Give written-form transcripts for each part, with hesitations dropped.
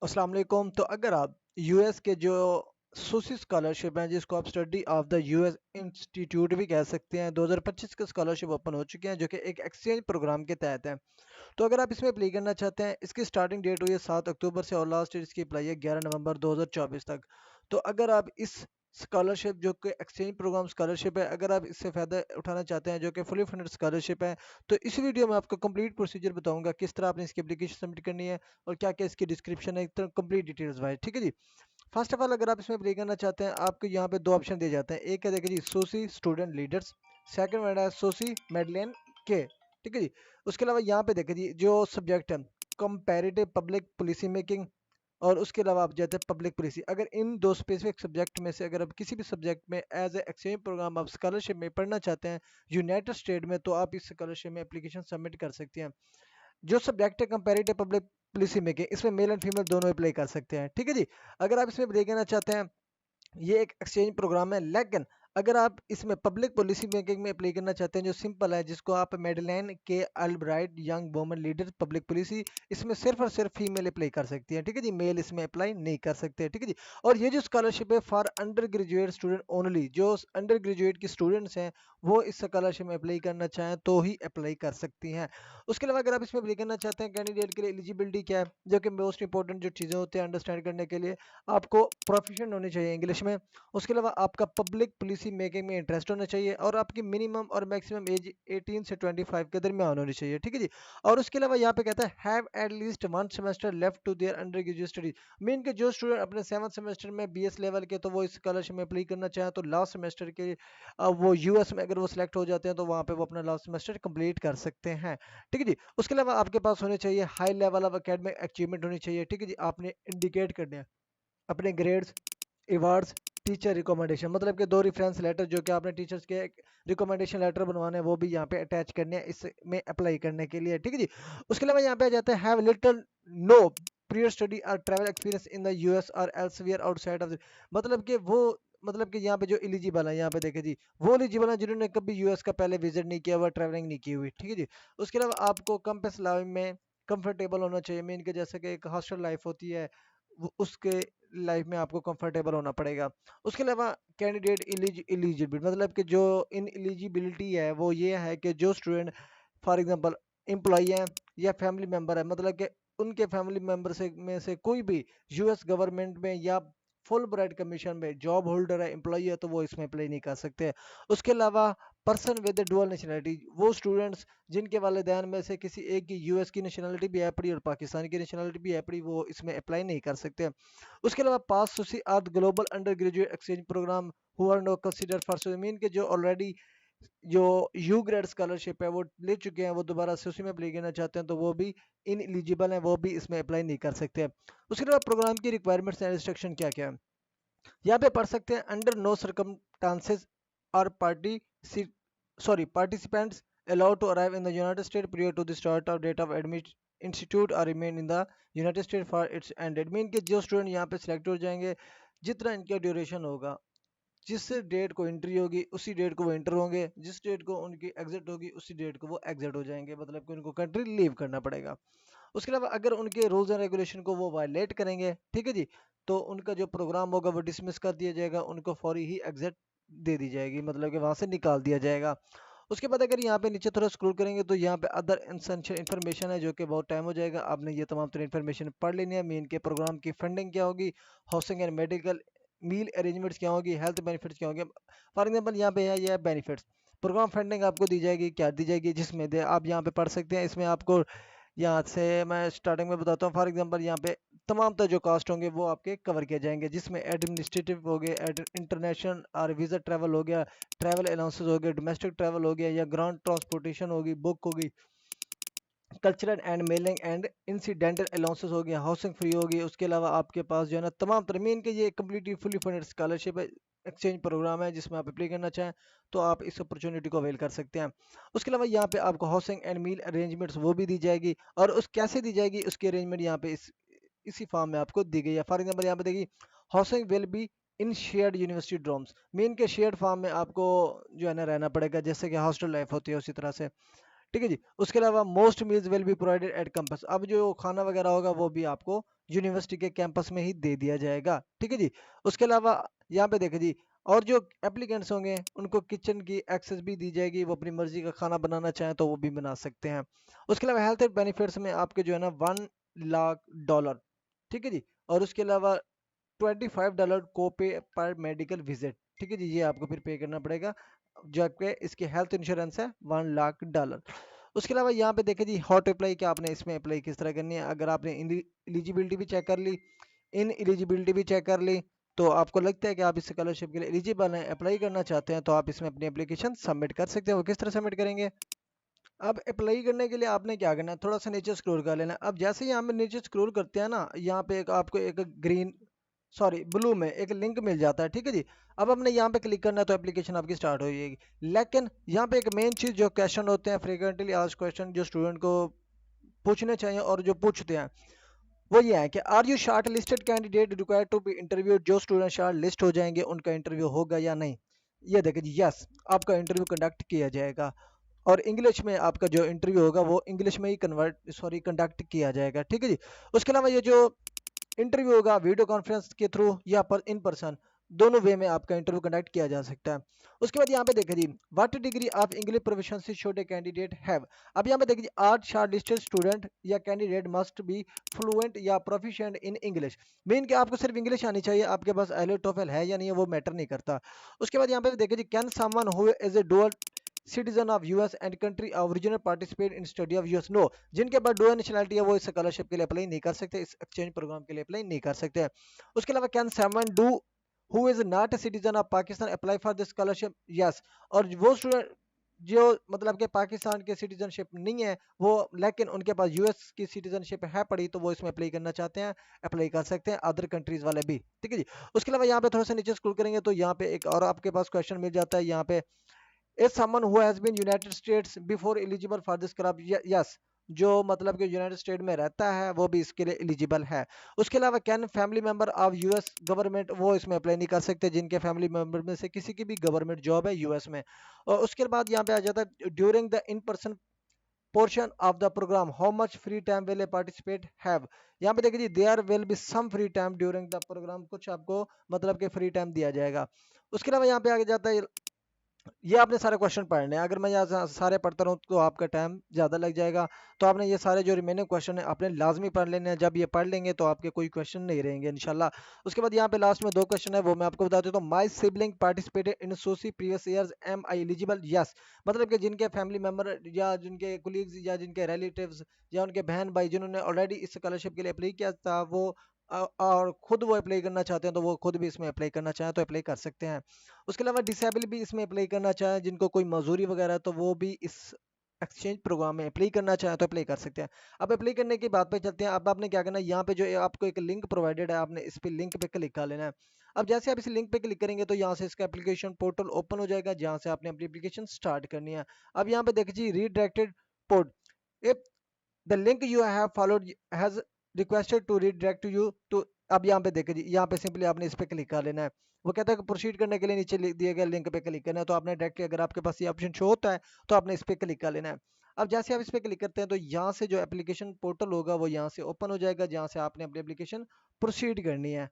अस्सलाम वालेकुम। तो अगर आप यूएस के जो सोसी स्कॉलरशिप हैं जिसको आप study of the US institute भी कह सकते हैं, 2025 के स्कॉलरशिप ओपन हो चुके हैं जो कि एक एक्सचेंज प्रोग्राम के तहत है। तो अगर आप इसमें अप्लाई करना चाहते हैं, इसकी स्टार्टिंग डेट हुई है 7 अक्टूबर से और लास्ट डेट इसकी अप्लाई है 11 नवंबर 2024 तक। तो अगर आप इस स्कॉलरशिप जो कि एक्सचेंज प्रोग्राम स्कॉलरशिप है, अगर आप इससे फ़ायदा उठाना चाहते हैं जो कि फुली फंडेड स्कॉलरशिप है, तो इस वीडियो में आपको कंप्लीट प्रोसीजर बताऊंगा किस तरह आपने इसकी एप्लीकेशन सबमिट करनी है और क्या क्या इसकी डिस्क्रिप्शन है, एक कंप्लीट डिटेल्स वाइज। ठीक है जी। फर्स्ट ऑफ ऑल अगर आप इसमें अप्लाई करना चाहते हैं, आपको यहाँ पे दो ऑप्शन दिए जाते हैं। एक है देखिए जी सोसी स्टूडेंट लीडर्स, सेकंड वर्ड है सोसी मेडलेन के। ठीक है जी। उसके अलावा यहाँ पे देखिए जी जो सब्जेक्ट है कंपैरेटिव पब्लिक पॉलिसी मेकिंग, और उसके अलावा आप जाते हैं पब्लिक पॉलिसी। अगर इन दो स्पेसिफिक सब्जेक्ट में से अगर आप किसी भी सब्जेक्ट में एज ए एक्सचेंज प्रोग्राम आप स्कॉलरशिप में पढ़ना चाहते हैं यूनाइटेड स्टेट में, तो आप इस स्कॉलरशिप में एप्लीकेशन सबमिट कर सकते हैं। जो सब्जेक्ट है कंपैरेटिव पब्लिक पॉलिसी मेकिंग, इसमें मेल एंड फीमेल दोनों अप्लाई कर सकते हैं। ठीक है जी। अगर आप इसमें अप्लाई करना चाहते हैं, ये एक एक्सचेंज प्रोग्राम है, लेकिन अगर आप इसमें पब्लिक पॉलिसी मेकिंग में अप्लाई करना चाहते हैं जो सिंपल है, जिसको आप मेडलाइन के Albright young woman leader public policy, इसमें सिर्फ और सिर्फ फीमेल अप्लाई कर सकती है। ठीक है जी। मेल इसमें अप्लाई नहीं कर सकते। ठीक है जी। और ये जो स्कॉलरशिप है for under graduate student only, जो अंडर ग्रेजुएट की स्टूडेंट्स हैं वो इस स्कॉलरशिप में अप्लाई करना चाहें तो ही अप्लाई कर सकती हैं। उसके अलावा अगर आप इसमें अप्लाई करना चाहते हैं, कैंडिडेट के लिए एलिजिबिलिटी क्या है, जो कि मोस्ट इंपॉर्टेंट जो चीज़ें होती हैं अंडरस्टैंड करने के लिए, आपको प्रोफिशिएंट होनी चाहिए इंग्लिश में। उसके अलावा आपका पब्लिक पॉलिसी मेकिंग में इंटरेस्ट होना चाहिए और आपकी मिनिमम और मैक्सिमम एज 18 से 25 के दरमियान होनी चाहिए। ठीक है जी। और उसके अलावा यहाँ पे कहता है have at least one semester left to their undergraduate studies. Mean के जो स्टूडेंट अपने 7th सेमेस्टर में बीएस लेवल के, तो वो इस स्कॉलरशिप में अप्लाई करना चाहें तो लास्ट सेमेस्टर के वो यूएस में अगर वो सिलेक्ट हो जाते हैं तो वहाँ पे वो अपना लास्ट सेमेस्टर कंप्लीट कर सकते हैं। ठीक है जी। उसके अलावा आपके पास होने चाहिए high level of academic achievement होनी चाहिए। ठीक है जी। आपने इंडिकेट करने हैं अपने ग्रेड्स, अवार्ड्स, टीचर रिकमेंडेशन, मतलब कि दो रेफरेंस लेटर जो कि आपने टीचर्स के रिकमेंडेशन लेटर बनवाने हैं वो भी यहाँ पे अटैच करने हैं इसमें अप्लाई करने के लिए। ठीक है जी। उसके अलावा यहाँ पे आ जाता है have little no prior study और travel experience in the US और एल्सवियर आउटसाइड ऑफ, मतलब कि वो, मतलब कि यहाँ पे जो एलिजिबल है, यहाँ पे देखे जी वो एलिजिबल है जिन्होंने कभी यूएस का पहले विजिट नहीं किया हुआ, ट्रैवलिंग नहीं की हुई। ठीक है जी। उसके अलावा आपको कैंपस लाइफ में कंफर्टेबल होना चाहिए। मीन के जैसे कि एक हॉस्टल लाइफ होती है, उसके लाइफ में आपको कंफर्टेबल होना पड़ेगा। उसके अलावा कैंडिडेट एलिजिबिलिटी, मतलब कि जो इन एलिजिबिलिटी है वो ये है कि जो स्टूडेंट फॉर एग्जांपल एम्प्लॉई हैं या फैमिली मेंबर है, मतलब कि उनके फैमिली मेंबर से में से कोई भी यूएस गवर्नमेंट में या फुल ब्राइट कमीशन में जॉब होल्डर है, एम्प्लॉई है, तो वो इसमें अप्लाई नहीं कर सकते। उसके अलावा पर्सन विद डुअल नेशनलिटी, वो स्टूडेंट्स जिनके वालिदैन में से किसी एक की यूएस की नेशनलिटी भी है पड़ी और पाकिस्तान की नेशनलिटी भी है पड़ी, वो इसमें अप्लाई नहीं कर सकते। उसके अलावा पास सुसी or global undergraduate exchange programme who are no consider for swimming के, जो ऑलरेडी जो यू ग्रेड स्कॉलरशिप है वो ले चुके हैं, वो दोबारा से उसी में अप्लाई करना चाहते हैं, तो वो भी इन एलिजिबल हैं, वो भी इसमें अप्लाई नहीं कर सकते। उसके अलावा प्रोग्राम की रिक्वायरमेंट्स एंड रिस्ट्रिक्शन क्या क्या है, यहाँ पे पढ़ सकते हैं। अंडर नो सर्कमस्टांसेस और participants allowed to arrive in the United States prior to the start of date of admit institute or remain in the United States for its end. Mean के जो स्टूडेंट यहाँ पे select हो जाएंगे, जितना इनका duration होगा, जिस डेट को एंट्री होगी उसी डेट को वो एंटर होंगे, जिस डेट को उनकी एग्जिट होगी उसी डेट को वो एग्जिट हो जाएंगे, मतलब कि उनको कंट्री लीव करना पड़ेगा। उसके अलावा अगर उनके रूल्स एंड रेगुलेशन को वो वायलेट करेंगे, ठीक है जी, तो उनका जो प्रोग्राम होगा वो डिसमिस कर दिया जाएगा, उनको फौरी ही एग्जिट दे दी जाएगी, मतलब कि वहां से निकाल दिया जाएगा। उसके बाद अगर यहाँ पे नीचे थोड़ा स्क्रॉल करेंगे तो यहाँ पे अदर एसेंशियल इन्फॉर्मेशन है, जो कि बहुत टाइम हो जाएगा, आपने ये तमाम तरह इन्फॉर्मेशन पढ़ लेनी है। मेन के प्रोग्राम की फंडिंग क्या होगी, housing and medical meal arrangements क्या होगी, हेल्थ बेनिफिट्स क्या होंगे। फॉर एग्जाम्पल यहाँ पे है ये बेनिफिट्स, प्रोग्राम फंडिंग आपको दी जाएगी, क्या दी जाएगी, जिसमें दे आप यहाँ पे पढ़ सकते हैं। इसमें आपको यहाँ से मैं स्टार्टिंग में बताता हूँ। फॉर एग्जांपल यहाँ पे तमाम तरह जो कास्ट होंगे वो आपके कवर किए जाएंगे, जिसमें एडमिनिस्ट्रेटिव हो गए, इंटरनेशनल और वीज़ा ट्रैवल हो गया, ट्रैवल अलाउंसेस हो गए, डोमेस्टिक ट्रैवल हो गया या ग्रांड ट्रांसपोर्टेशन होगी, बुक होगी, cultural and mailing and incidental allowances हो गया, हाउसिंग फ्री होगी। उसके अलावा आपके पास जो है ना तमाम तरमीन के, ये कम्प्लीटली फुली फंडेड स्कॉलरशिप है, एक्सचेंज प्रोग्राम है, जिसमें आप अप्लाई करना चाहें तो आप इस अपॉर्चुनिटी को अवेल कर सकते हैं। उसके अलावा यहाँ पे आपको हाउसिंग एंड मील अरेंजमेंट्स वो भी दी जाएगी, और उस कैसे दी जाएगी उसकी अरेंजमेंट यहाँ पे इसी फॉर्म में आपको दी गई है। फॉर एग्जाम्पल यहाँ पे देखिए, housing will be in shared university dorms, main के शेयर्ड फॉर्म में आपको जो है ना रहना पड़ेगा, जैसे कि हॉस्टल लाइफ होती है उसी तरह से। ठीक है जी। उसके अलावा most meals will be provided eight campus, अब जो खाना वगैरह होगा वो भी आपको यूनिवर्सिटी के कैंपस में ही दे दिया जाएगा। ठीक है जी। उसके अलावा यहाँ पे देखें जी, और जो एप्लीकेंट्स होंगे उनको किचन की एक्सेस भी दी जाएगी, वो अपनी मर्जी का खाना बनाना चाहें तो वो भी बना सकते हैं। उसके अलावा हेल्थ बेनिफिट्स में आपके जो है ना $1 लाख, ठीक है जी। और उसके अलावा $25 को पे पर मेडिकल विजिट, ठीक है जी, ये आपको फिर पे करना पड़ेगा, जो आपके इसकी हेल्थ इंश्योरेंस है $1 लाख। उसके अलावा यहाँ पे देखें जी, हॉट अप्लाई क्या आपने इसमें अप्लाई किस तरह करनी है। अगर आपने एलिजिबिलिटी भी चेक कर ली, इन एलिजिबिलिटी भी चेक कर ली, तो आपको लगता है कि आप इस स्कॉलरशिप के लिए एलिजिबल हैं, अप्लाई करना चाहते हैं, तो आप इसमें अपनी एप्लीकेशन सबमिट कर सकते हैं। वो किस तरह सबमिट करेंगे। अब अप्लाई करने के लिए आपने क्या करना है, थोड़ा सा नीचे स्क्रॉल कर लेना है। अब जैसे ही यहाँ पे नीचे स्क्रॉल करते हैं ना, यहाँ पे एक आपको एक ग्रीन, सॉरी ब्लू में एक लिंक मिल जाता है, ठीक है जी। अब हमने यहाँ पे क्लिक करना है तो एप्लीकेशन आपकी स्टार्ट हो जाएगी। लेकिन यहाँ पे एक मेन चीज़, जो क्वेश्चन होते हैं फ्रीक्वेंटली आस्क्ड क्वेश्चन, जो स्टूडेंट को पूछने चाहिए और जो पूछते हैं, वो ये है कि are you shortlisted candidate required to be interviewed. जो स्टूडेंट शॉर्ट लिस्ट हो जाएंगे उनका इंटरव्यू होगा या नहीं। ये देखिए जी, यस, आपका इंटरव्यू कंडक्ट किया जाएगा, और इंग्लिश में आपका जो इंटरव्यू होगा वो इंग्लिश में ही कंडक्ट किया जाएगा, ठीक है जी। उसके अलावा ये जो इंटरव्यू होगा वीडियो कॉन्फ्रेंस के थ्रू या पर इन पर्सन, दोनों वे में आपका इंटरव्यू कंडक्ट किया जा सकता है। उसके बाद यहाँ पे देखिए जी, what degree of English proficiency should a candidate have. अब यहाँ पे देखिए जी, आर्ट शॉर्ट लिस्टेड स्टूडेंट या कैंडिडेट मस्ट बी फ्लुएंट या प्रोफिशिएंट इन इंग्लिश। मीन कि आपको सिर्फ इंग्लिश आनी चाहिए, आपके पास आईएलटीएस टोफल है या नहीं है वो मैटर नहीं करता। उसके बाद यहाँ पे देखिए जी, can someone who is a dual citizen of US and country original participate in study of US. No, जिनके पास डुअल नेशनलिटी है वो इस स्कॉलरशिप के लिए अप्लाई नहीं कर सकते, इस एक्सचेंज प्रोग्राम के लिए अप्लाई नहीं कर सकते। उसके अलावा can someone do who is not a citizen of Pakistan apply for this scholarship. Yes, और वो स्टूडेंट जो मतलब कि पाकिस्तान के सिटीजनशिप नहीं है वो, लेकिन उनके पास यूएस की सिटीजनशिप है पड़ी, तो वो इसमें अप्लाई करना चाहते हैं, अप्लाई कर सकते हैं, अदर कंट्रीज वाले भी, ठीक है जी। उसके अलावा यहाँ पे थोड़ा सा नीचे स्क्रॉल करेंगे तो यहाँ पे एक और आपके पास क्वेश्चन मिल जाता है। यहाँ पे is someone who has been United States before eligible for this club। yes, जो मतलब कि यूनाइटेड स्टेट में रहता है वो भी इसके लिए एलिजिबल है। उसके अलावा can family member of US government, वो इसमें अप्लाई नहीं कर सकते जिनके फैमिली मेंबर में से किसी की भी गवर्नमेंट जॉब है यूएस में। और उसके बाद यहाँ पे आ जाता है during the in person portion of the program how much free time will a participate have। यहाँ पे देखिए जी, there will be some free time during the program, कुछ आपको मतलब कि फ्री टाइम दिया जाएगा। उसके अलावा यहाँ पे आगे जाता है, ये आपने सारे क्वेश्चन पढ़ने हैं, अगर मैं यहाँ सारे पढ़ता रहूँ तो आपका टाइम ज़्यादा लग जाएगा। तो आपने ये सारे जो रिमेनिंग क्वेश्चन है आपने लाजमी पढ़ लेने हैं, जब ये पढ़ लेंगे तो आपके कोई क्वेश्चन नहीं रहेंगे इंशाल्लाह। उसके बाद यहाँ पे लास्ट में दो क्वेश्चन है, वो मैं आपको बता देता हूँ। My sibling participated in SUSI previous years, am I eligible. Yes, मतलब कि जिनके फैमिली मेम्बर या जिनके कुलीग्स या जिनके रिलेटिव्स या उनके बहन भाई जिन्होंने ऑलरेडी इस स्कॉलरशिप के लिए अप्लाई किया था, वो और खुद वो अप्लाई करना चाहते हैं तो वो खुद भी इसमें अप्लाई करना चाहें तो अप्लाई कर सकते हैं। उसके अलावा डिसेबल भी इसमें अप्लाई करना चाहें, जिनको कोई मजदूरी वगैरह है, तो वो भी इस एक्सचेंज प्रोग्राम में अप्लाई करना चाहें तो अप्लाई कर सकते हैं। अब अप्लाई करने की बात पे चलते हैं। अब आपने क्या करना है, यहाँ पे जो आपको एक लिंक प्रोवाइडेड है, आपने इस पे लिंक पे क्लिक कर लेना है। अब जैसे आप इस लिंक पे क्लिक करेंगे तो यहाँ से इसका एप्लीकेशन पोर्टल ओपन हो जाएगा, जहाँ से आपने अपनी एप्लीकेशन स्टार्ट करनी है। अब यहाँ पे देखिए redirected port, if the link you have followed has requested to redirect you to. अब यहाँ पे देखिए जी, यहाँ पे सिंपली आपने इस पे क्लिक कर लेना है। वो कहता है कि प्रोसीड करने के लिए नीचे दिए गए लिंक पे क्लिक करना है, तो आपने डायरेक्टली, अगर आपके पास ये ऑप्शन शो होता है तो आपने इस पे क्लिक कर लेना है। अब जैसे आप इस पे क्लिक करते हैं तो यहाँ से जो एप्लीकेशन पोर्टल होगा वो यहाँ से ओपन हो जाएगा, जहाँ से आपने अपनी एप्लीकेशन प्रोसीड करनी है।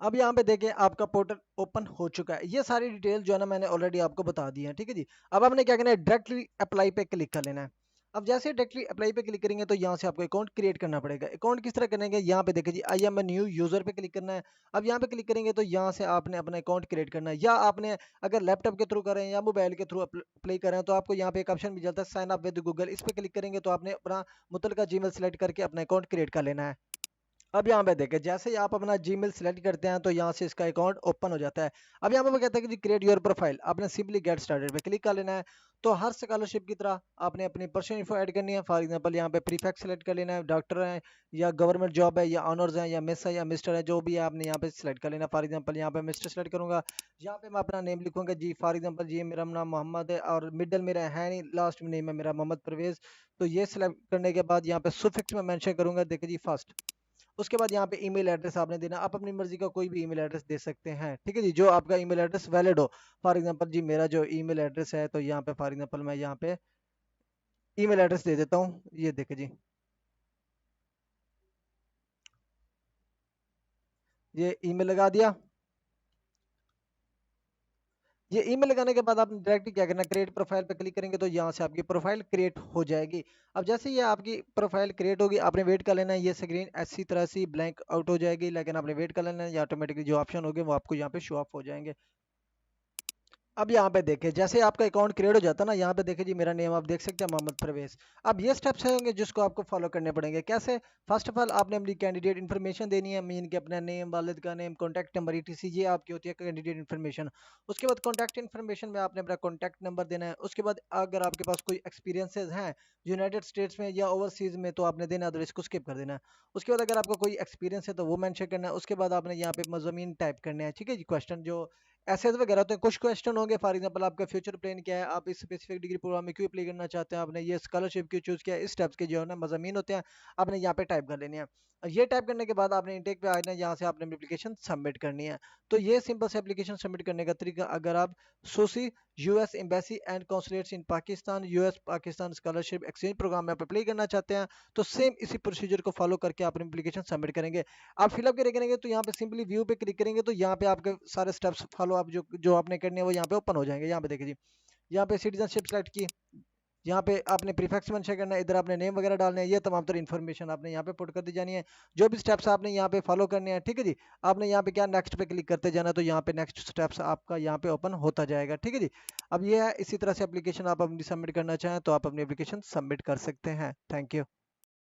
अब यहाँ पे देखें आपका पोर्टल ओपन हो चुका है। ये सारी डिटेल जो है ना मैंने ऑलरेडी आपको बता दी है, ठीक है जी। अब आपने क्या करना है, डायरेक्टली अप्लाई पे क्लिक कर लेना है। अब जैसे डायरेक्टली अप्लाई पे क्लिक करेंगे तो यहाँ से आपको अकाउंट क्रिएट करना पड़ेगा। अकाउंट किस तरह करेंगे, यहाँ पे देखिए जी, I am a new user पे क्लिक करना है। अब यहाँ पे क्लिक करेंगे तो यहाँ से आपने अपना अकाउंट क्रिएट करना है, या आपने अगर लैपटॉप के थ्रू करें या मोबाइल के थ्रू अप्लाई करें तो आपको यहाँ पे एक ऑप्शन मिल जाता है साइन अप विद गूगल। इस पे क्लिक करेंगे तो आपने अपना मुतलका जीमेल सेलेक्ट करके अपना अकाउंट क्रिएट कर लेना है। अब यहाँ पे देखें, जैसे ही आप अपना जीमेल सेलेक्ट करते हैं तो यहाँ से इसका अकाउंट ओपन हो जाता है। अब यहाँ पे वो कहता है कि जी क्रिएट योर प्रोफाइल, आपने सिंपली गेट स्टार्टेड पे क्लिक कर लेना है। तो हर स्कॉलरशिप की तरह आपने अपनी पर्सनल इन्फो ऐड करनी है। फॉर एग्जांपल यहाँ पे प्रीफेक्स सेलेक्ट कर लेना है, डॉक्टर है या गवर्नमेंट जॉब है या ऑनर्स है या मिस है या मिस्टर है, जो भी है आपने यहाँ पे सिलेक्ट कर लेना। फॉर एग्जाम्पल यहाँ पे मिस्टर सेलेक्ट करूंगा, यहाँ पे मैं अपना नेम लिखूंगा जी, फॉर एग्जाम्पल जी मेरा नाम मोहम्मद है और मिडल मेरा है नहीं, लास्ट में नेम है मेरा मोहम्मद परवेज। तो ये सिलेक्ट करने के बाद यहाँ पे सुफिक्स में मेंशन करूंगा, देखिए जी फर्स्ट। उसके बाद यहाँ पे ईमेल एड्रेस आपने देना, आप अपनी मर्जी का कोई भी ईमेल एड्रेस दे सकते हैं, ठीक है जी, जो आपका ईमेल एड्रेस वैलिड हो। फॉर एग्जांपल जी मेरा जो ईमेल एड्रेस है, तो यहाँ पे फॉर एग्जांपल मैं यहाँ पे ईमेल एड्रेस दे देता हूँ, ये देखे जी, ये ईमेल लगा दिया। ये ईमेल लगाने के बाद आपने डायरेक्टली क्या करना है, क्रिएट प्रोफाइल पे क्लिक करेंगे तो यहाँ से आपकी प्रोफाइल क्रिएट हो जाएगी। अब जैसे ये आपकी प्रोफाइल क्रिएट होगी, आपने वेट कर लेना है, ये स्क्रीन ऐसी तरह से ब्लैंक आउट हो जाएगी, लेकिन आपने वेट कर लेना है, ये ऑटोमेटिकली जो ऑप्शन होंगे वो आपको यहाँ पे शो ऑफ हो जाएंगे। अब यहाँ पे देखें, जैसे आपका अकाउंट क्रिएट हो जाता है ना, यहाँ पे देखें जी, मेरा नेम आप देख सकते हैं मोहम्मद परवेज। अब ये स्टेप्स होंगे जिसको आपको फॉलो करने पड़ेंगे। कैसे? फर्स्ट ऑफ ऑल आपने अपनी कैंडिडेट इन्फॉर्मेशन देनी है, मीन के अपना नेम, वालिद का नेम, कॉन्टैक्ट नंबर, ईटीसी, ये आपकी होती है कैंडिडेट इन्फॉर्मेशन। उसके बाद कॉन्टैक्ट इन्फॉर्मेशन में आपने अपना कॉन्टैक्ट नंबर देना है। उसके बाद अगर आपके पास कोई एक्सपीरियंसेस हैं यूनाइटेड स्टेट्स में या ओवरसीज में तो आपने देना है, अदरवाइज इसको स्किप कर देना है। उसके बाद अगर आपका कोई एक्सपीरियंस है तो वो मैंशन करना है। उसके बाद आपने यहाँ पे मज़ामीन टाइप करने हैं, ठीक है जी। क्वेश्चन जो ऐसे वगैरह होते हैं, कुछ क्वेश्चन होंगे, फॉर एग्जांपल आपका फ्यूचर प्लान क्या है, आप इस स्पेसिफिक डिग्री प्रोग्राम में क्यों अप्लाई करना चाहते हैं, आपने ये स्कॉलरशिप क्यों चूज़ किया, इस टाइप्स के जो है ना मज़ामीन होते हैं, आपने यहाँ पे टाइप कर लेने हैं। ये टाइप करने के बाद आपने इंटेक पे आना है, यहाँ से आपने एप्लीकेशन सबमिट करनी है। तो ये सिंपल से एप्लीकेशन सबमिट करने का तरीका, अगर आप SUSI US embassy and consulates in Pakistan US Pakistan scholarship exchange program में आप अप्लाई करना चाहते हैं, तो सेम इसी प्रोसीजर को फॉलो करके आप एप्लीकेशन सबमिट करेंगे। आप फिलअप करेंगे तो यहाँ पे सिंपली व्यू पे क्लिक करेंगे तो यहाँ पे आपके सारे स्टेप्स फॉलो आप जो जो आपने करने हैं वो यहाँ पे ओपन हो जाएंगे। यहाँ पे देखिए जी, यहाँ पे सिटीजनशिप सेलेक्ट की, यहाँ पे आपने प्रीफिक्स मेंशन करना है, इधर आपने नेम वगैरह डालना है, ये तमाम तरह इन्फॉर्मेशन आपने यहाँ पे पुट कर दी जानी है। जो भी स्टेप्स आपने यहाँ पे फॉलो करने हैं, ठीक है जी। आपने यहाँ पे क्या नेक्स्ट पे क्लिक करते जाना, तो यहाँ पे नेक्स्ट स्टेप्स आपका यहाँ पे ओपन होता जाएगा, ठीक है जी। अब ये है, इसी तरह से एप्लीकेशन आप अपनी सबमिट करना चाहें तो आप अपनी एप्लीकेशन सबमिट कर सकते हैं। Thank you.